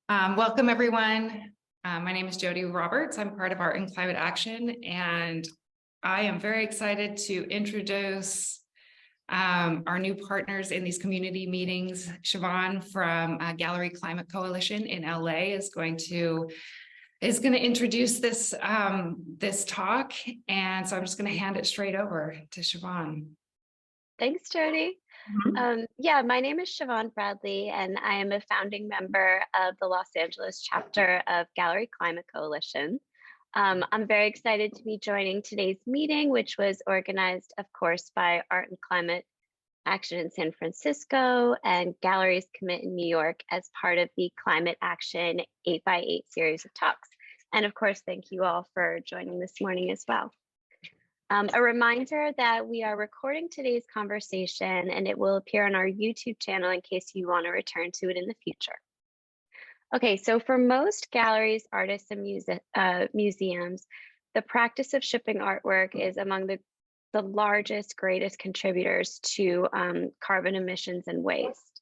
Welcome, everyone. My name is Jody Roberts. I'm part of Art and Climate Action, and I am very excited to introduce our new partners in these community meetings. Siobhan from Gallery Climate Coalition in LA is going to introduce this this talk, and so I'm just going to hand it straight over to Siobhan. Thanks, Jody. My name is Siobhan Bradley, and I am a founding member of the Los Angeles chapter of Gallery Climate Coalition. I'm very excited to be joining today's meeting, which was organized, of course, by Art and Climate Action in San Francisco and Galleries Commit in New York as part of the Climate Action 8x8 series of talks. And of course, thank you all for joining this morning as well. A reminder that we are recording today's conversation and it will appear on our YouTube channel in case you want to return to it in the future. Okay, so for most galleries, artists, and museums, the practice of shipping artwork is among the largest, greatest contributors to carbon emissions and waste.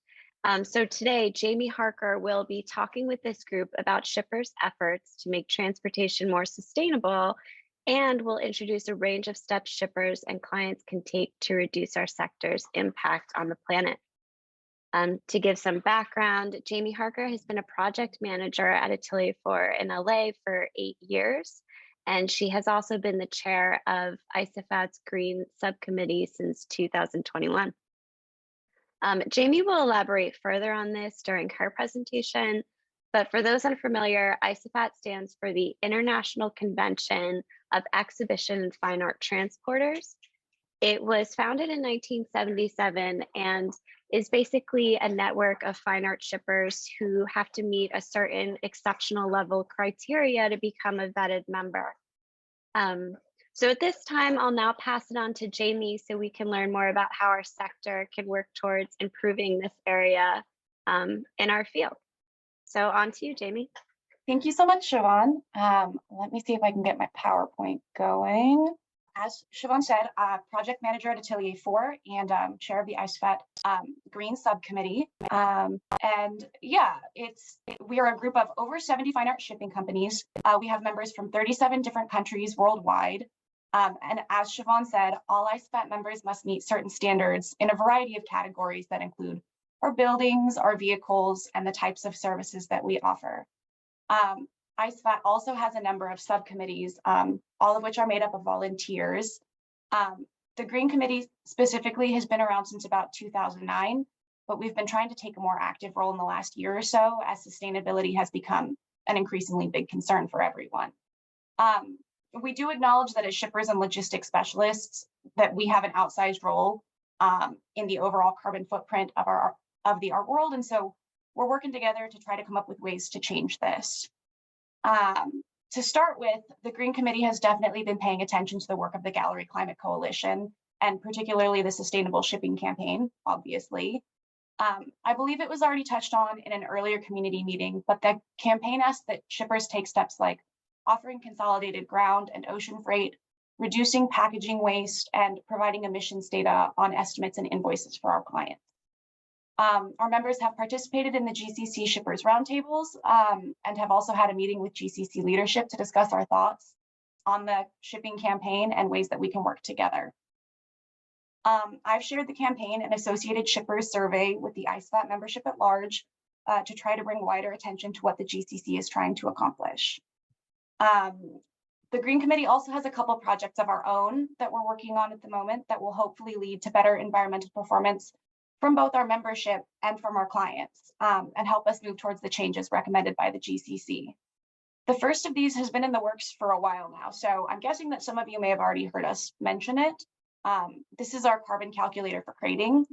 So today, Jamie Harker will be talking with this group about shippers' efforts to make transportation more sustainable, and we'll introduce a range of steps shippers and clients can take to reduce our sector's impact on the planet. To give some background, Jamie Harker has been a project manager at Atelier 4 in LA for 8 years, and she has also been the chair of ICEFAT's Green Subcommittee since 2021. Jamie will elaborate further on this during her presentation, but for those unfamiliar, ICEFAT stands for the International Convention of Exhibition and Fine Art Transporters. It was founded in 1977 and is basically a network of fine art shippers who have to meet a certain exceptional level criteria to become a vetted member. So at this time, I'll now pass it on to Jamie so we can learn more about how our sector can work towards improving this area in our field. So on to you, Jamie. Thank you so much, Siobhan. Let me see if I can get my PowerPoint going. As Siobhan said, project manager at Atelier 4 and chair of the ICEFAT Green Subcommittee. We are a group of over 70 fine art shipping companies. We have members from 37 different countries worldwide. And as Siobhan said, all ICEFAT members must meet certain standards in a variety of categories that include our buildings, our vehicles, and the types of services that we offer. ICEFAT also has a number of subcommittees, all of which are made up of volunteers. The Green Committee specifically has been around since about 2009, but we've been trying to take a more active role in the last year or so as sustainability has become an increasingly big concern for everyone. We do acknowledge that as shippers and logistics specialists, that we have an outsized role in the overall carbon footprint of the art world, and so we're working together to try to come up with ways to change this. To start with, the Green Committee has definitely been paying attention to the work of the Gallery Climate Coalition, and particularly the Sustainable Shipping Campaign, obviously. I believe it was already touched on in an earlier community meeting, but the campaign asked that shippers take steps like offering consolidated ground and ocean freight, reducing packaging waste, and providing emissions data on estimates and invoices for our clients. Our members have participated in the GCC Shippers Roundtables and have also had a meeting with GCC leadership to discuss our thoughts on the shipping campaign and ways that we can work together. I've shared the campaign and associated shippers survey with the ICEFAT membership at large to try to bring wider attention to what the GCC is trying to accomplish. The Green Committee also has a couple of projects of our own that we're working on at the moment that will hopefully lead to better environmental performance from both our membership and from our clients, and help us move towards the changes recommended by the GCC. The first of these has been in the works for a while now, so I'm guessing that some of you may have already heard us mention it. This is our carbon calculator for crating.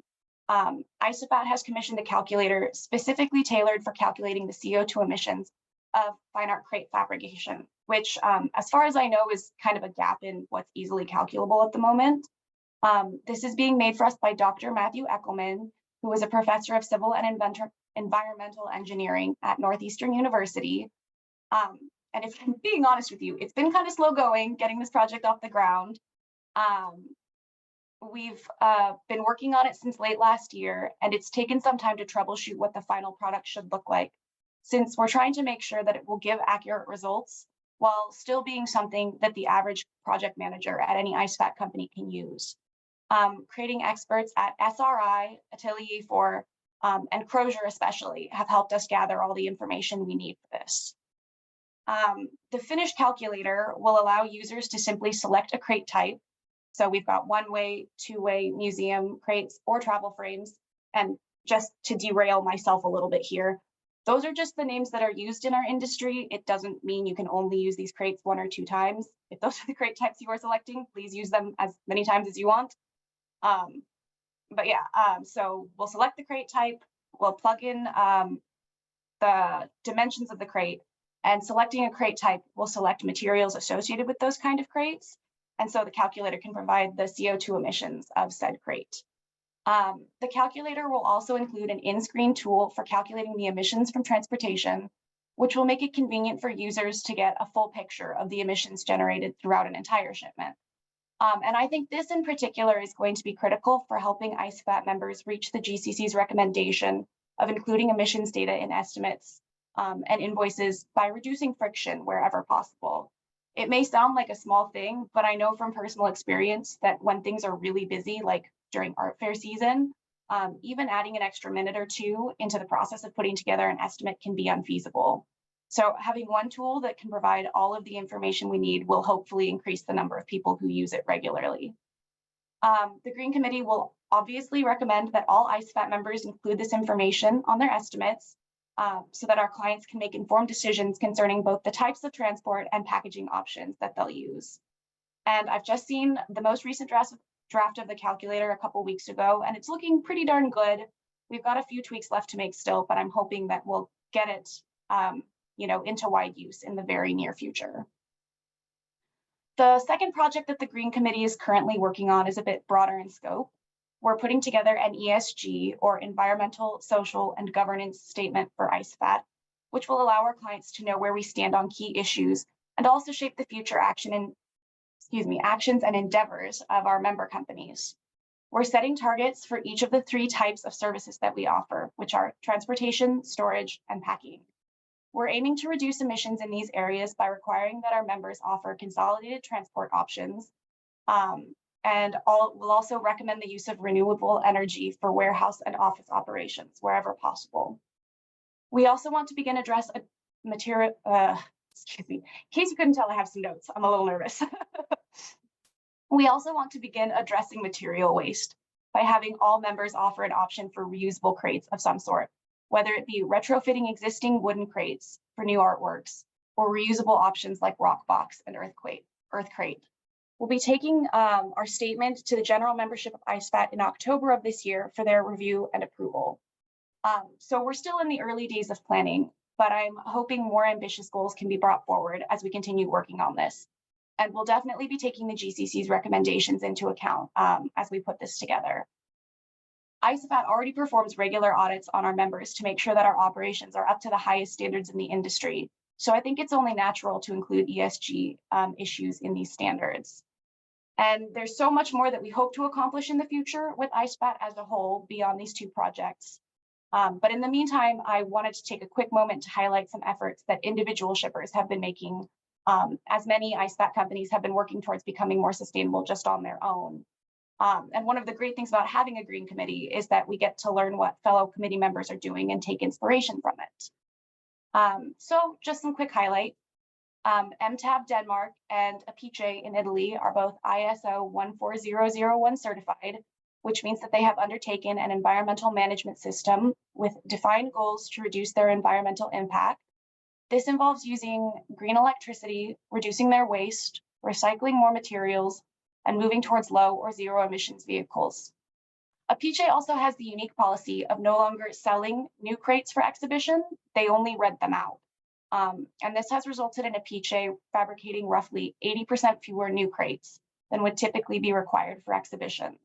ICEFAT has commissioned a calculator specifically tailored for calculating the CO2 emissions of fine art crate fabrication, which, as far as I know, is kind of a gap in what's easily calculable at the moment. This is being made for us by Dr. Matthew Eckelman, who is a professor of civil and environmental engineering at Northeastern University. And if I'm being honest with you, it's been kind of slow going, getting this project off the ground. We've been working on it since late last year, and it's taken some time to troubleshoot what the final product should look like. since we're trying to make sure that it will give accurate results while still being something that the average project manager at any ICEFAT company can use. Creating experts at SRI, Atelier 4, and Crozier especially have helped us gather all the information we need for this. The finished calculator will allow users to simply select a crate type. So we've got one-way, two-way, museum, crates, or travel frames. And just to derail myself a little bit here, those are just the names that are used in our industry. It doesn't mean you can only use these crates 1 or 2 times. If those are the crate types you are selecting, please use them as many times as you want. So we'll select the crate type, we'll plug in the dimensions of the crate, and selecting a crate type will select materials associated with those kind of crates. And so the calculator can provide the CO2 emissions of said crate. The calculator will also include an in-screen tool for calculating the emissions from transportation, which will make it convenient for users to get a full picture of the emissions generated throughout an entire shipment. And I think this in particular is going to be critical for helping ICEFAT members reach the GCC's recommendation of including emissions data in estimates and invoices by reducing friction wherever possible. It may sound like a small thing, but I know from personal experience that when things are really busy, like during art fair season, even adding an extra minute or 2 into the process of putting together an estimate can be unfeasible. So having one tool that can provide all of the information we need will hopefully increase the number of people who use it regularly. The Green Committee will obviously recommend that all ICEFAT members include this information on their estimates so that our clients can make informed decisions concerning both the types of transport and packaging options that they'll use. And I've just seen the most recent draft of the calculator a couple weeks ago, and it's looking pretty darn good. We've got a few tweaks left to make still, but I'm hoping that we'll get it into wide use in the very near future. The second project that the Green Committee is currently working on is a bit broader in scope. We're putting together an ESG, or Environmental, Social, and Governance statement for ICEFAT, which will allow our clients to know where we stand on key issues and also shape the future actions and endeavors of our member companies. We're setting targets for each of the 3 types of services that we offer, which are transportation, storage, and packing. We're aiming to reduce emissions in these areas by requiring that our members offer consolidated transport options, we'll also recommend the use of renewable energy for warehouse and office operations wherever possible. We also want to begin address a material, in case you couldn't tell, I have some notes. I'm a little nervous. We also want to begin addressing material waste by having all members offer an option for reusable crates of some sort, whether it be retrofitting existing wooden crates for new artworks or reusable options like rock box and earth crate. We'll be taking our statement to the general membership of ICEFAT in October of this year for their review and approval. So we're still in the early days of planning, but I'm hoping more ambitious goals can be brought forward as we continue working on this. And we'll definitely be taking the GCC's recommendations into account as we put this together. ICEFAT already performs regular audits on our members to make sure that our operations are up to the highest standards in the industry. So I think it's only natural to include ESG issues in these standards. And there's so much more that we hope to accomplish in the future with ICEFAT as a whole beyond these 2 projects. But in the meantime, I wanted to take a quick moment to highlight some efforts that individual shippers have been making, as many ICEFAT companies have been working towards becoming more sustainable just on their own. And one of the great things about having a Green Committee is that we get to learn what fellow committee members are doing and take inspiration from it. So just some quick highlight. MTAB Denmark and A+CA in Italy are both ISO 14001 certified, which means that they have undertaken an environmental management system with defined goals to reduce their environmental impact. This involves using green electricity, reducing their waste, recycling more materials, and moving towards low or zero emissions vehicles. A+CA also has the unique policy of no longer selling new crates for exhibition, they only rent them out. And this has resulted in A+CA fabricating roughly 80% fewer new crates than would typically be required for exhibitions.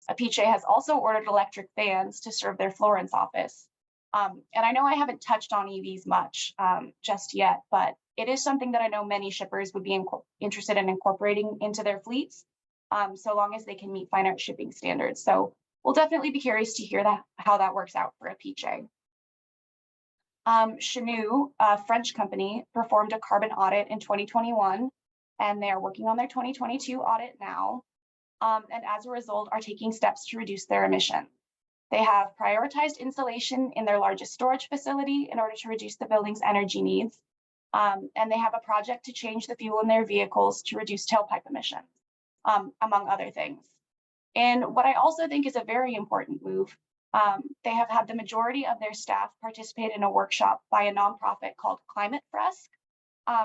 A+CA has also ordered electric vans to serve their Florence office. And I know I haven't touched on EVs much just yet, but it is something that I know many shippers would be interested in incorporating into their fleets, so long as they can meet fine art shipping standards. So we'll definitely be curious to hear how that works out for A+CA. Chenu, a French company, performed a carbon audit in 2021, and they are working on their 2022 audit now. And as a result, are taking steps to reduce their emissions. They have prioritized insulation in their largest storage facility in order to reduce the building's energy needs. And they have a project to change the fuel in their vehicles to reduce tailpipe emissions, among other things. And what I also think is a very important move, they have had the majority of their staff participate in a workshop by a nonprofit called Climate Fresk,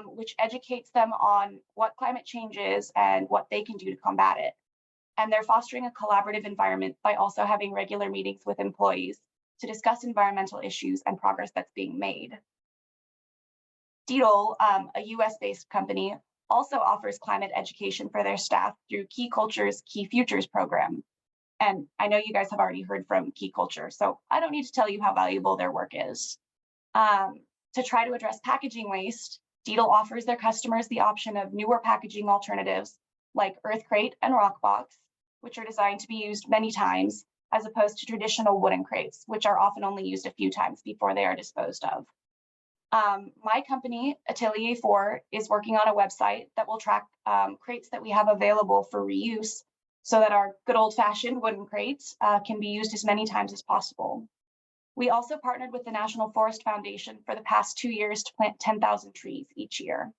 which educates them on what climate change is and what they can do to combat it. And they're fostering a collaborative environment by also having regular meetings with employees to discuss environmental issues and progress that's being made. Deedle, a US-based company, also offers climate education for their staff through Key Culture's Key Futures program. And I know you guys have already heard from Key Culture, so I don't need to tell you how valuable their work is. To try to address packaging waste, Deedle offers their customers the option of newer packaging alternatives like Earth Crate and Rockbox, which are designed to be used many times, as opposed to traditional wooden crates, which are often only used a few times before they are disposed of. My company, Atelier 4, is working on a website that will track crates that we have available for reuse so that our good old-fashioned wooden crates can be used as many times as possible. We also partnered with the National Forest Foundation for the past 2 years to plant 10,000 trees each year.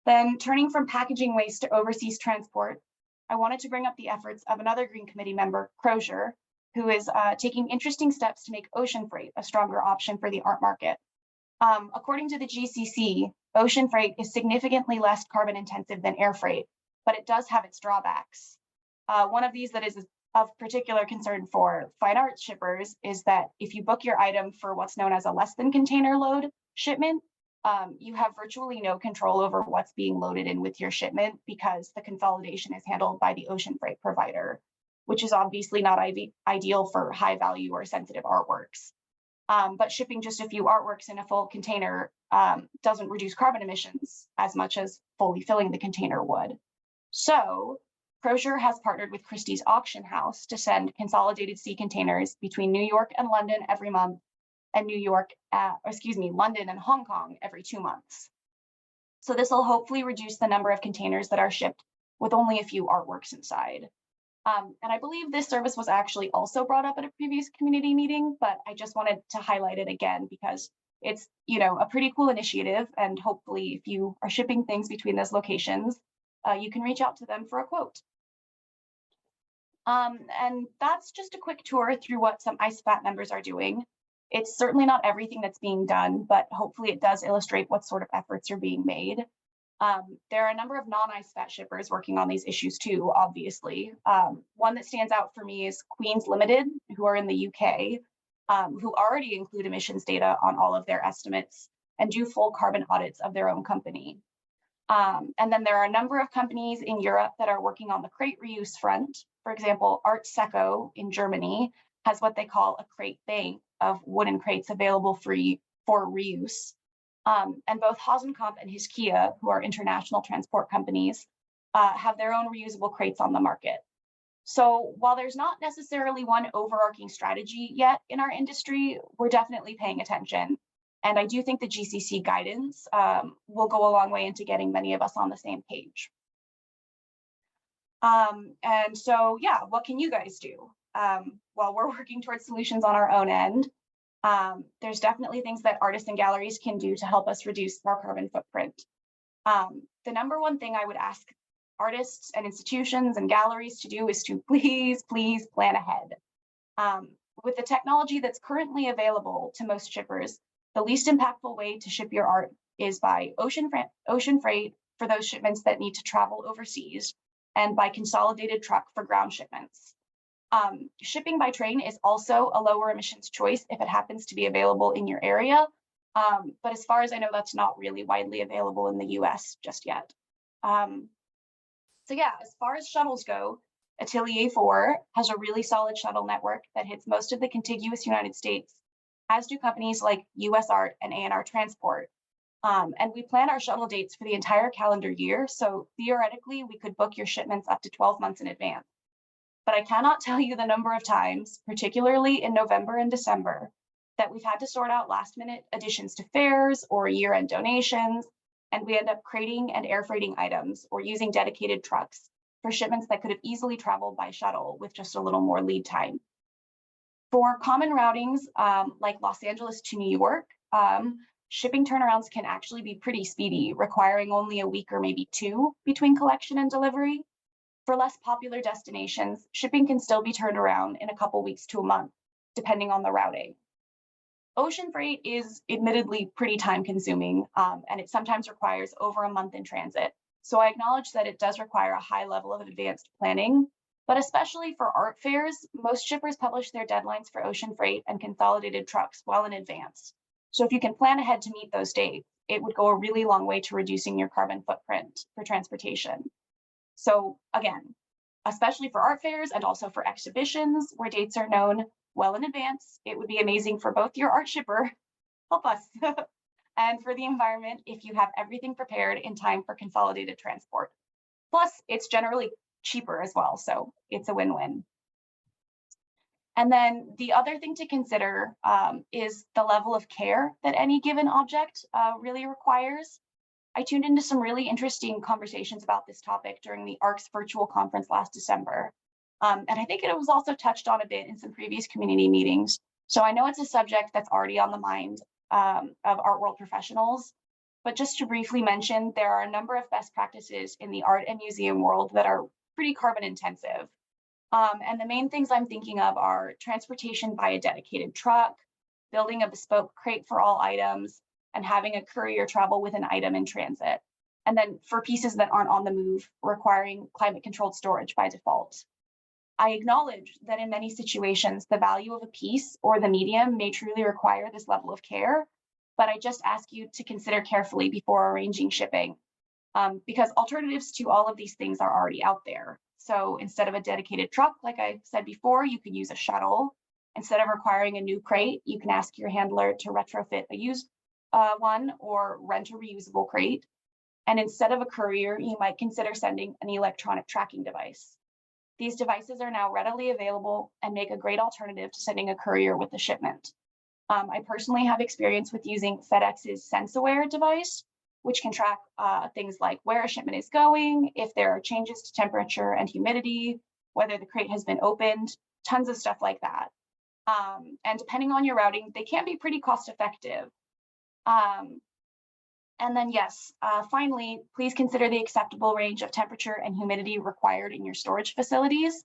Then turning from packaging waste to overseas transport, I wanted to bring up the efforts of another Green Committee member, Crozier, who is taking interesting steps to make ocean freight a stronger option for the art market. According to the GCC, ocean freight is significantly less carbon intensive than air freight, but it does have its drawbacks. One of these that is of particular concern for fine art shippers is that if you book your item for what's known as a less than container load shipment, you have virtually no control over what's being loaded in with your shipment because the consolidation is handled by the ocean freight provider, which is obviously not ideal for high value or sensitive artworks. But shipping just a few artworks in a full container doesn't reduce carbon emissions as much as fully filling the container would. So Crozier has partnered with Christie's Auction House to send consolidated sea containers between New York and London every month, and London and Hong Kong every 2 months. So this will hopefully reduce the number of containers that are shipped with only a few artworks inside. And I believe this service was actually also brought up at a previous community meeting, but I just wanted to highlight it again because it's, a pretty cool initiative. And hopefully if you are shipping things between those locations, you can reach out to them for a quote. And that's just a quick tour through what some ICEFAT members are doing. It's certainly not everything that's being done, but hopefully it does illustrate what sort of efforts are being made. There are a number of non-ICEFAT shippers working on these issues too, obviously. One that stands out for me is Queens Limited, who are in the UK, who already include emissions data on all of their estimates and do full carbon audits of their own company. And then there are a number of companies in Europe that are working on the crate reuse front. For example, A+CA in Germany has what they call a crate bank of wooden crates available free for reuse. And both Hasenkamp and Hiskia, who are international transport companies, have their own reusable crates on the market. So while there's not necessarily one overarching strategy yet in our industry, we're definitely paying attention. And I do think the GCC guidance will go a long way into getting many of us on the same page. And so, yeah, what can you guys do? While we're working towards solutions on our own end, there's definitely things that artists and galleries can do to help us reduce our carbon footprint. The number one thing I would ask artists and institutions and galleries to do is to please plan ahead. With the technology that's currently available to most shippers, the least impactful way to ship your art is by ocean freight for those shipments that need to travel overseas, and by consolidated truck for ground shipments. Shipping by train is also a lower emissions choice if it happens to be available in your area. But as far as I know, that's not really widely available in the US just yet. So yeah, as far as shuttles go, Atelier 4 has a really solid shuttle network that hits most of the contiguous United States, as do companies like US Art and A&R Transport. And we plan our shuttle dates for the entire calendar year, so theoretically we could book your shipments up to 12 months in advance. But I cannot tell you the number of times, particularly in November and December, that we've had to sort out last-minute additions to fares or year-end donations, and we end up crating and air freighting items or using dedicated trucks for shipments that could have easily traveled by shuttle with just a little more lead time. For common routings like Los Angeles to New York, shipping turnarounds can actually be pretty speedy, requiring only a week or maybe 2 between collection and delivery. For less popular destinations, shipping can still be turned around in a couple weeks to a month, depending on the routing. Ocean freight is admittedly pretty time consuming, and it sometimes requires over a month in transit. So I acknowledge that it does require a high level of advanced planning, but especially for art fairs, most shippers publish their deadlines for ocean freight and consolidated trucks well in advance. So if you can plan ahead to meet those dates, it would go a really long way to reducing your carbon footprint for transportation. So again, especially for art fairs and also for exhibitions where dates are known well in advance, it would be amazing for both your art shipper, help us, and for the environment if you have everything prepared in time for consolidated transport. Plus, it's generally cheaper as well, so it's a win-win. And then the other thing to consider is the level of care that any given object really requires. I tuned into some really interesting conversations about this topic during the ARC's virtual conference last December. And I think it was also touched on a bit in some previous community meetings. So I know it's a subject that's already on the mind of art world professionals, but just to briefly mention, there are a number of best practices in the art and museum world that are pretty carbon intensive. And the main things I'm thinking of are transportation by a dedicated truck, building a bespoke crate for all items, and having a courier travel with an item in transit. And then for pieces that aren't on the move, requiring climate controlled storage by default. I acknowledge that in many situations, the value of a piece or the medium may truly require this level of care, but I just ask you to consider carefully before arranging shipping, because alternatives to all of these things are already out there. So instead of a dedicated truck, like I said before, you could use a shuttle. Instead of requiring a new crate, you can ask your handler to retrofit a used one or rent a reusable crate. And instead of a courier, you might consider sending an electronic tracking device. These devices are now readily available and make a great alternative to sending a courier with a shipment. I personally have experience with using FedEx's SenseAware device, which can track things like where a shipment is going, if there are changes to temperature and humidity, whether the crate has been opened, tons of stuff like that. And depending on your routing, they can be pretty cost effective. And then yes, finally, please consider the acceptable range of temperature and humidity required in your storage facilities.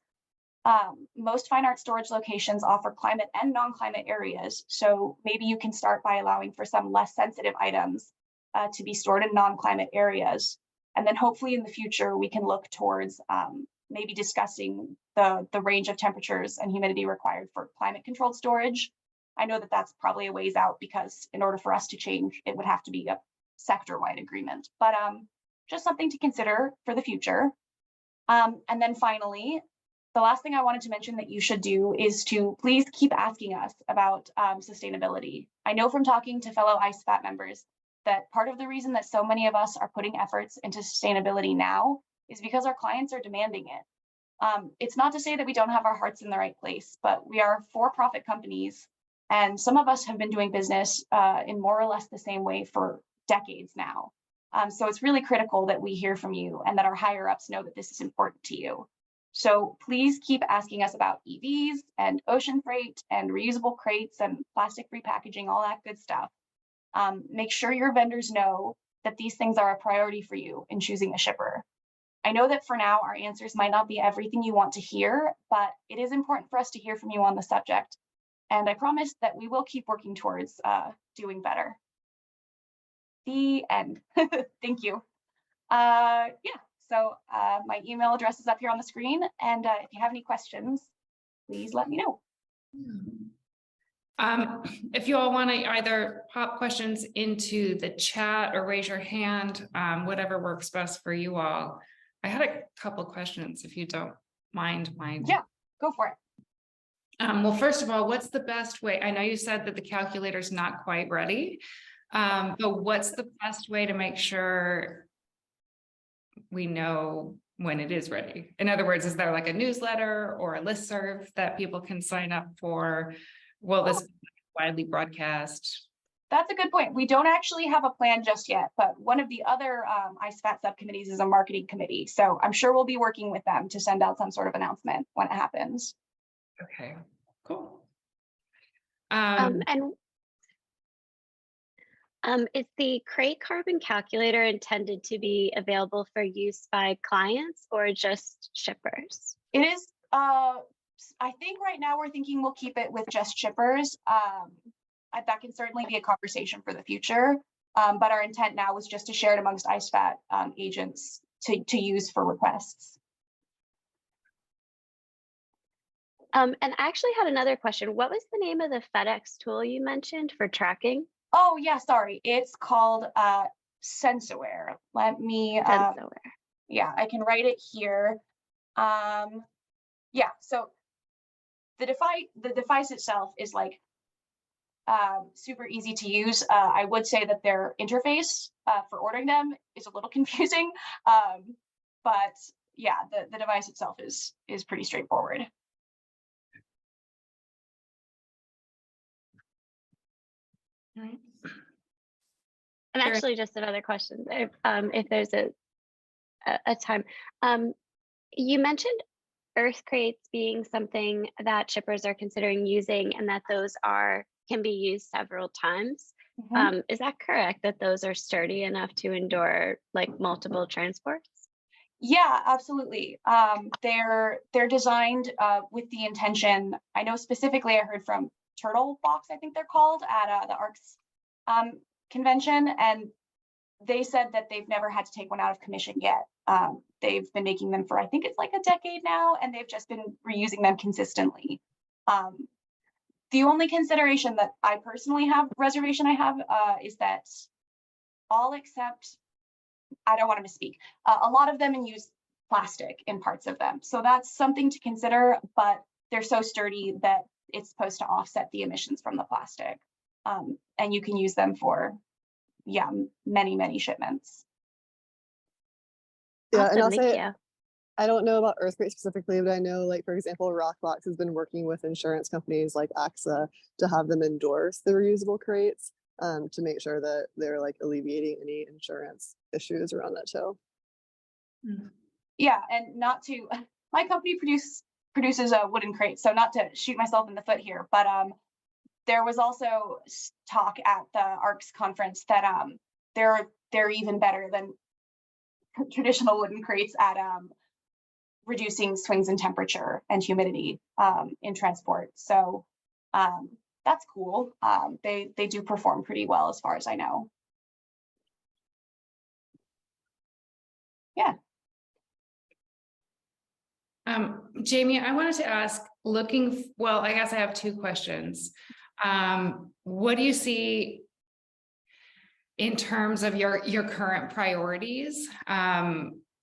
Most fine art storage locations offer climate and non-climate areas, so maybe you can start by allowing for some less sensitive items to be stored in non-climate areas. And then hopefully in the future, we can look towards maybe discussing the range of temperatures and humidity required for climate controlled storage. I know that that's probably a ways out because in order for us to change, it would have to be a sector-wide agreement, but just something to consider for the future. And then finally, the last thing I wanted to mention that you should do is to please keep asking us about sustainability. I know from talking to fellow ICEFAT members that part of the reason that so many of us are putting efforts into sustainability now is because our clients are demanding it. It's not to say that we don't have our hearts in the right place, but we are for-profit companies, and some of us have been doing business in more or less the same way for decades now. So it's really critical that we hear from you and that our higher ups know that this is important to you. So please keep asking us about EVs and ocean freight and reusable crates and plastic-free packaging, all that good stuff. Make sure your vendors know that these things are a priority for you in choosing a shipper. I know that for now, our answers might not be everything you want to hear, but it is important for us to hear from you on the subject. And I promise that we will keep working towards doing better. The end. Thank you. Yeah, so my email address is up here on the screen. And if you have any questions, please let me know. If you all want to either pop questions into the chat or raise your hand, whatever works best for you all. I had a couple questions, if you don't mind. Yeah, go for it. Well, first of all, what's the best way? I know you said that the calculator's not quite ready, but what's the best way to make sure we know when it is ready? In other words, is there like a newsletter or a listserv that people can sign up for? Will this be widely broadcast? That's a good point. We don't actually have a plan just yet, but one of the other ICEFAT subcommittees is a marketing committee. So I'm sure we'll be working with them to send out some sort of announcement when it happens. Okay, cool. Is the crate carbon calculator intended to be available for use by clients or just shippers? It is, I think right now we're thinking we'll keep it with just shippers. That can certainly be a conversation for the future. But our intent now was just to share it amongst ICEFAT agents to use for requests. And I actually had another question. What was the name of the FedEx tool you mentioned for tracking? Oh yeah, sorry. It's called SenseAware. Let me, yeah, I can write it here. Yeah, so the device itself is like super easy to use. I would say that their interface for ordering them is a little confusing, but yeah, the device itself is pretty straightforward. All right. And actually, just another question, if there's a time. You mentioned earth crates being something that shippers are considering using, and that those can be used several times. Mm-hmm. Is that correct, that those are sturdy enough to endure like multiple transports? Yeah, absolutely. They're designed with the intention. I know specifically I heard from Turtle Box, I think they're called, at the ARCS convention, and they said that they've never had to take one out of commission yet. They've been making them for, I think it's like a decade now, and they've just been reusing them consistently. The only consideration that I personally have, reservation I have, is that all except, I don't want to misspeak, a lot of them use plastic in parts of them. So that's something to consider, but they're so sturdy that it's supposed to offset the emissions from the plastic. And you can use them for, yeah, many shipments. Yeah, Awesome, and I'll thank say, you. I don't know about Earthquake specifically, but I know, like, for example, Rockbox has been working with insurance companies like A+CA to have them endorse the reusable crates to make sure that they're like alleviating any insurance issues around that too. Yeah, and not to, my company produces a wooden crate, so not to shoot myself in the foot here, but there was also talk at the ARCS conference that they're even better than traditional wooden crates at reducing swings in temperature and humidity in transport. So that's cool. They do perform pretty well as far as I know. Yeah. Jamie, I wanted to ask, well, I guess I have two questions. What do you see in terms of your current priorities?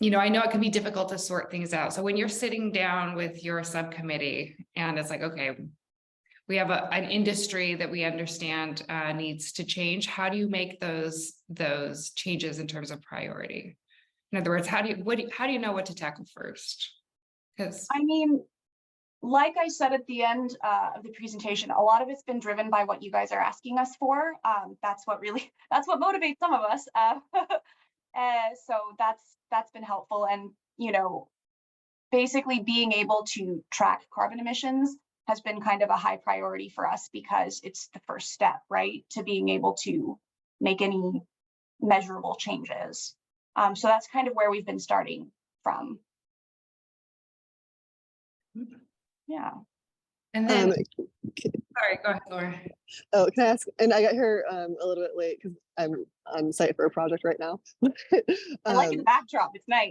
You know, I know it can be difficult to sort things out. So when you're sitting down with your subcommittee and it's like, okay, we have an industry that we understand needs to change. How do you make those changes in terms of priority? In other words, how do you know what to tackle first? Because I mean, like I said at the end of the presentation, a lot of it's been driven by what you guys are asking us for. That's what motivates some of us. So that's been helpful, and you know, basically being able to track carbon emissions has been kind of a high priority for us because it's the first step, right, to being able to make any measurable changes. So that's kind of where we've been starting from. Yeah. And then, sorry, go ahead, Laura. Oh, can I ask? And I got here a little bit late because I'm on site for a project right now. I like the backdrop. It's nice.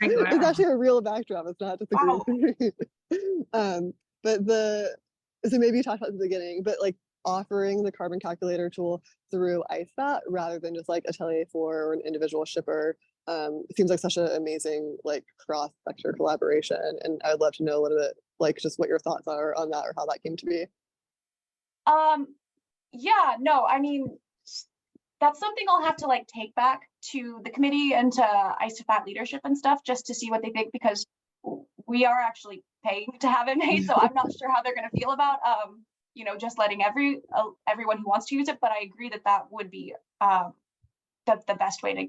It's actually a real backdrop. It's not just a green screen. So maybe you talked about at the beginning, but like offering the carbon calculator tool through ICEFAT rather than just like Atelier 4 or an individual shipper. It seems like such an amazing like cross-sector collaboration, and I would love to know a little bit like just what your thoughts are on that or how that came to be. Yeah, no, I mean, that's something I'll have to like take back to the committee and to ICEFAT leadership and stuff just to see what they think, because we are actually paying to have it made, so I'm not sure how they're going to feel about just letting everyone who wants to use it, but I agree that that would be the best way to,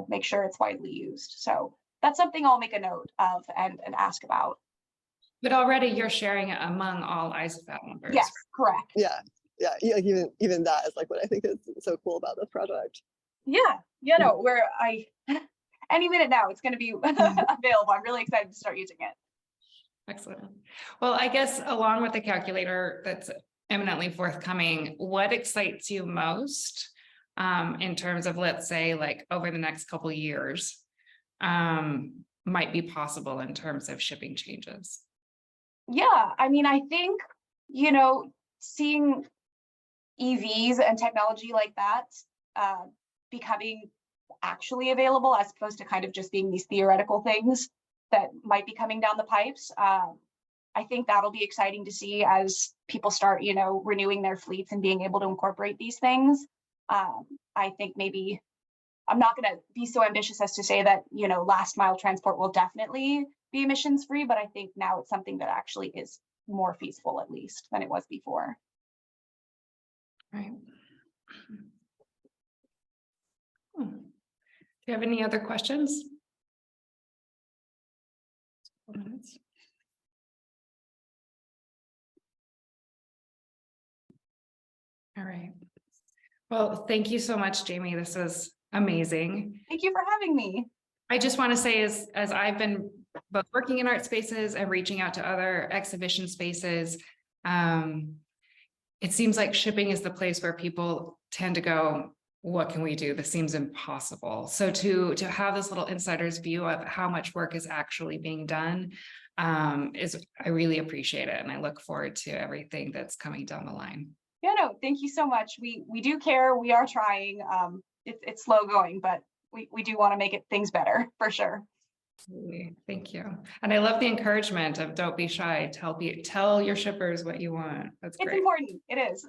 make sure it's widely used. So that's something I'll make a note of and ask about. But already you're sharing it among all ICEFAT members. Yes, correct. Yeah. Like even that is like what I think is so cool about this project. Yeah, any minute now it's going to be available. I'm really excited to start using it. Excellent. Well, I guess along with the calculator that's imminently forthcoming, what excites you most in terms of, let's say, like over the next couple of years might be possible in terms of shipping changes? Yeah, I mean, I think, seeing EVs and technology like that becoming actually available as opposed to kind of just being these theoretical things that might be coming down the pipes. I think that'll be exciting to see as people start, renewing their fleets and being able to incorporate these things. I think maybe I'm not going to be so ambitious as to say that, last mile transport will definitely be emissions free, but I think now it's something that actually is more feasible, at least, than it was before. Right. Do you have any other questions? All right. Well, thank you so much, Jamie. This was amazing. Thank you for having me. I just want to say, as I've been both working in art spaces and reaching out to other exhibition spaces, it seems like shipping is the place where people tend to go, what can we do? This seems impossible. So to have this little insider's view of how much work is actually being done I really appreciate it. And I look forward to everything that's coming down the line. Yeah, no, thank you so much. We do care. We are trying. It's slow going, but we do want to make things better for sure. Thank you. And I love the encouragement of don't be shy. Tell your shippers what you want. That's great. It's important. It is.